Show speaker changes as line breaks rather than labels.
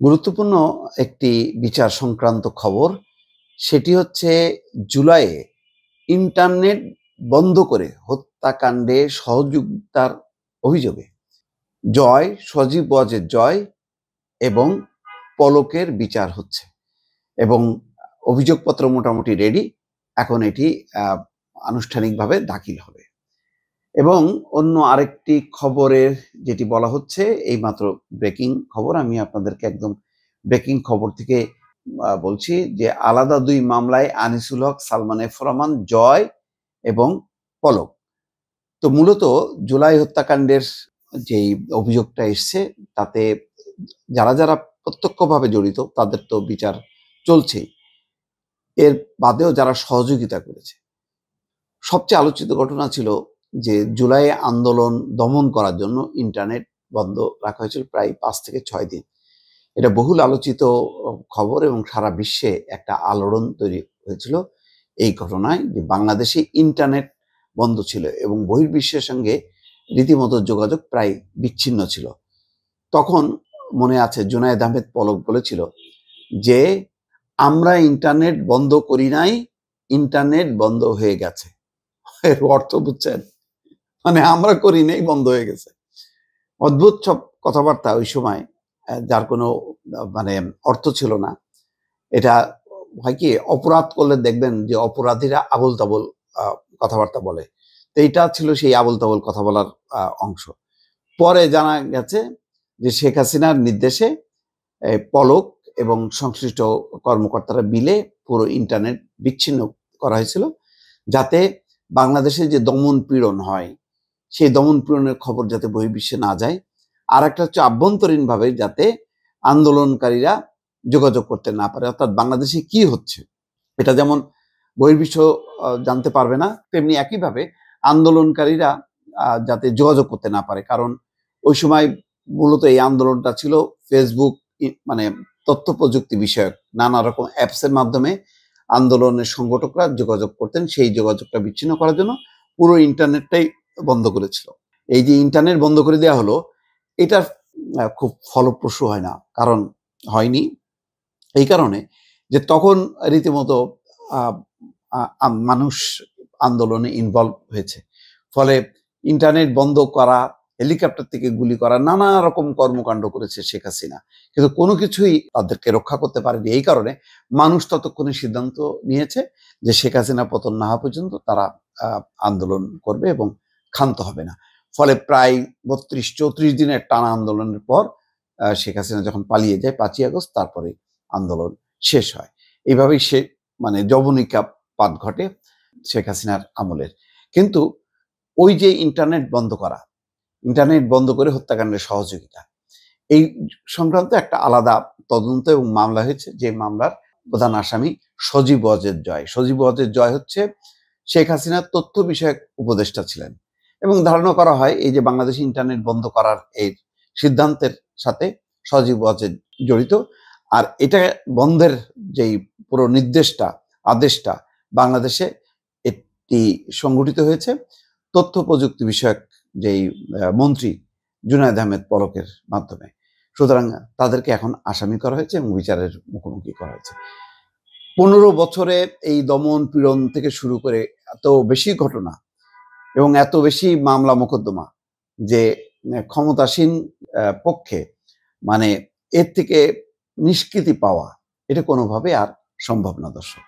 গুরুত্বপূর্ণ একটি বিচার সংক্রান্ত খবর। সেটি হচ্ছে জুলাইয়ে ইন্টারনেট বন্ধ করে হত্যাকাণ্ডে সহযোগিতার অভিযোগে সজীব ওয়াজেদ জয় এবং পলকের বিচার হচ্ছে এবং অভিযোগপত্র মোটামুটি রেডি। এখন এটি আনুষ্ঠানিকভাবে দাখিল হবে। এবং অন্য আরেকটি খবরের যেটি বলা হচ্ছে, এইমাত্র ব্রেকিং খবর, আমি আপনাদেরকে একদম ব্রেকিং খবর থেকে বলছি যে আলাদা দুই মামলায় আনিসুল হক, সালমান এফ রহমান, জয় এবং পলক। তো মূলত জুলাই হত্যাকাণ্ডের যেই অভিযোগটা এসছে তাতে যারা যারা প্রত্যক্ষভাবে জড়িত তাদের তো বিচার চলছেই, এর বাদেও যারা সহযোগিতা করেছে। সবচেয়ে আলোচিত ঘটনা ছিল যে জুলাই আন্দোলন দমন করার জন্য ইন্টারনেট বন্ধ রাখা হয়েছিল প্রায় 5 থেকে 6 দিন। এটা বহুল আলোচিত খবর এবং সারা বিশ্বে একটা আলোড়ন তৈরি হয়েছিল এই ঘটনায়, যে বাংলাদেশে ইন্টারনেট বন্ধ ছিল এবং বহির্বিশ্বের সঙ্গে রীতিমতো যোগাযোগ প্রায় বিচ্ছিন্ন ছিল। তখন মনে আছে জুনায়েদ আহমেদ পলক বলেছিল যে আমরা ইন্টারনেট বন্ধ করি নাই, ইন্টারনেট বন্ধ হয়ে গেছে। এর অর্থ বুঝছেন? মানে আমরা করি নাই, বন্ধ হয়ে গেছে। অদ্ভুত সব কথাবার্তা ওই সময়, যার কোনো মানে অর্থ ছিল না। এটা হয় কি, অপরাধ করলে দেখবেন যে অপরাধীরা আবোল তাবোল কথাবার্তা বলে, তো এইটা ছিল সেই আবোল তাবোল কথা বলার অংশ। পরে জানা গেছে যে শেখ হাসিনার নির্দেশে পলক এবং সংশ্লিষ্ট কর্মকর্তারা মিলে পুরো ইন্টারনেট বিচ্ছিন্ন করা হয়েছিল, যাতে বাংলাদেশে যে দমন পীড়ন হয় সেই দমন পীড়নের খবর যাতে বহির্বিশ্বে না যায়। আর একটা হচ্ছে আভ্যন্তরীণভাবে যাতে আন্দোলনকারীরা যোগাযোগ করতে না পারে, অর্থাৎ বাংলাদেশে কি হচ্ছে এটা যেমন বহির্বিশ্ব জানতে পারবে না, তেমনি একইভাবে আন্দোলনকারীরা যাতে যোগাযোগ করতে না পারে। কারণ ওই সময় মূলত এই আন্দোলনটা ছিল ফেসবুক, মানে তথ্য প্রযুক্তি বিষয়ক নানা রকম অ্যাপসের মাধ্যমে আন্দোলনের সংগঠকরা যোগাযোগ করতেন। সেই যোগাযোগটা বিচ্ছিন্ন করার জন্য পুরো ইন্টারনেটটাই বন্ধ করেছিল। এই যে ইন্টারনেট বন্ধ করে দেওয়া হলো, এটা খুব ফলপ্রসূ হয় না। কারণ হয়নি এই কারণে যে তখন রীতিমতো মানুষ আন্দোলনে ইনভলভ হয়েছে। ফলে ইন্টারনেট বন্ধ করা, হেলিকপ্টার থেকে গুলি করা, নানা রকম কর্মকাণ্ড করেছে শেখ হাসিনা, কিন্তু কোনো কিছুই তাদেরকে রক্ষা করতে পারেনি। এই কারণে মানুষ ততক্ষণে সিদ্ধান্ত নিয়েছে যে শেখ হাসিনা পতন না হওয়া পর্যন্ত তারা আন্দোলন করবে এবং ক্ষান্ত হবে না। ফলে প্রায় 32-34 দিনের টানা আন্দোলনের পর শেখ হাসিনা যখন পালিয়ে যায় 5ই আগস্ট, তারপরে আন্দোলন শেষ হয়। এইভাবেই সে মানে যবনিকা পাত ঘটে শেখ হাসিনার আমলের। কিন্তু ওই যে ইন্টারনেট বন্ধ করা, ইন্টারনেট বন্ধ করে হত্যাকাণ্ডের সহযোগিতা, এই সংক্রান্ত একটা আলাদা তদন্ত এবং মামলা হয়েছে, যে মামলার প্রধান আসামি সজীব ওয়াজেদ জয়। সজীব ওয়াজেদ জয় হচ্ছে শেখ হাসিনার তথ্য বিষয়ক উপদেষ্টা ছিলেন এবং ধারণা করা হয় এই যে বাংলাদেশ ইন্টারনেট বন্ধ করার এই সিদ্ধান্তের সাথে সজীব ওয়াজেদ জড়িত। আর এটা বন্ধের যেই পুরো আদেশটা বাংলাদেশে এটি সংগঠিত হয়েছে তথ্য প্রযুক্তি বিষয়ক যেই মন্ত্রী জুনায়েদ আহমেদ পলকের মাধ্যমে। সুতরাং তাদেরকে এখন আসামি করা হয়েছে এবং বিচারের মুখোমুখি করা হয়েছে। 15 বছরে এই দমন পীড়ন থেকে শুরু করে এত বেশি ঘটনা এবং এত বেশি মামলা মোকদ্দমা, যে ক্ষমতাসীন পক্ষে মানে এর থেকে নিষ্কৃতি পাওয়া এটা কোনোভাবে আর সম্ভব না দর্শক।